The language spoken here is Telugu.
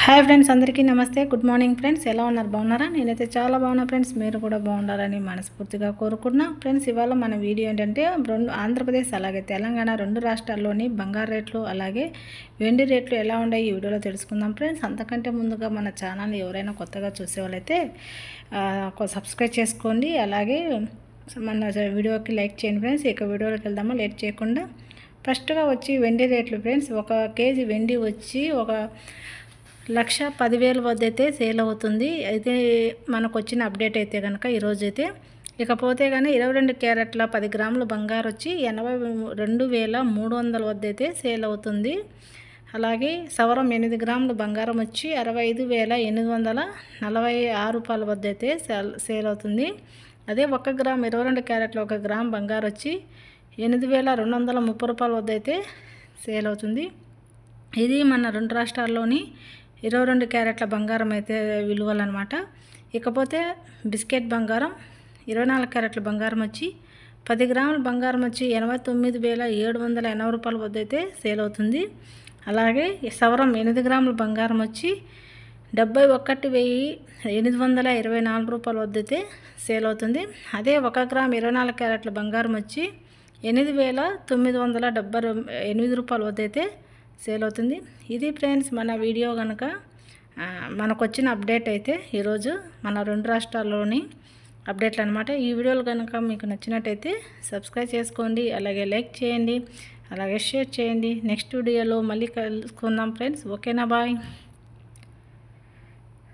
హాయ్ ఫ్రెండ్స్, అందరికీ నమస్తే. Good morning friends. ఎలా ఉన్నారు? బాగున్నారా? నేనైతే చాలా బాగున్నా ఫ్రెండ్స్. మీరు కూడా బాగుండాలని మనస్ఫూర్తిగా కోరుకుంటున్నా. ఫ్రెండ్స్, ఇవాళ మన వీడియో ఏంటంటే ఆంధ్రప్రదేశ్ అలాగే తెలంగాణ రెండు రాష్ట్రాల్లోని బంగారు రేట్లు అలాగే వెండి రేట్లు ఎలా ఉన్నాయి ఈ వీడియోలో తెలుసుకుందాం ఫ్రెండ్స్. అంతకంటే ముందుగా మన ఛానల్ ఎవరైనా కొత్తగా చూసేవాళ్ళైతే సబ్స్క్రైబ్ చేసుకోండి. అలాగే మన వీడియోకి లైక్ చేయండి ఫ్రెండ్స్. ఇక వీడియోలోకి వెళ్దామా లేట్ చేయకుండా. ఫస్ట్గా వచ్చి వెండి రేట్లు ఫ్రెండ్స్. 1 కేజీ వెండి వచ్చి 1,10,000 వద్ద అయితే సేల్ అవుతుంది. అయితే మనకు వచ్చిన అప్డేట్ అయితే కనుక ఈరోజు అయితే. ఇకపోతే కానీ 22 క్యారెట్ల 10 గ్రాముల బంగారు వచ్చి 82,300 వద్ద అయితే సేల్ అవుతుంది. అలాగే సవరం 8 గ్రాముల బంగారం వచ్చి 65,846 రూపాయల వద్ద అయితే సేల్ అవుతుంది. అదే 1 గ్రామ్ 22 క్యారెట్ల 1 గ్రామ్ బంగారు వచ్చి 8,230 రూపాయల వద్ద అయితే సేల్ అవుతుంది. ఇది మన రెండు రాష్ట్రాల్లోని 22 క్యారెట్ల బంగారం అయితే విలువలు అనమాట. ఇకపోతే బిస్కెట్ బంగారం 24 క్యారెట్ల బంగారం వచ్చి 10 గ్రాముల బంగారం వచ్చి 89,780 రూపాయల వద్ద అయితే సేల్ అవుతుంది. అలాగే సవరం 8 గ్రాముల బంగారం వచ్చి 71,824 రూపాయల వద్ద అయితే సేల్ అవుతుంది. అదే 1 గ్రామ్ 24 క్యారెట్ల బంగారం వచ్చి 8,978 రూపాయల వద్ద అయితే సేల్ అవుతుంది. ఇది ఫ్రెండ్స్ మన వీడియో కనుక మనకు వచ్చిన అప్డేట్ అయితే ఈరోజు మన రెండు రాష్ట్రాల్లోని అప్డేట్లు అనమాట. ఈ వీడియోలు కనుక మీకు నచ్చినట్టయితే సబ్స్క్రైబ్ చేసుకోండి, అలాగే లైక్ చేయండి, అలాగే షేర్ చేయండి. నెక్స్ట్ వీడియోలో మళ్ళీ కలుసుకుందాం ఫ్రెండ్స్. ఓకేనా? బాయ్.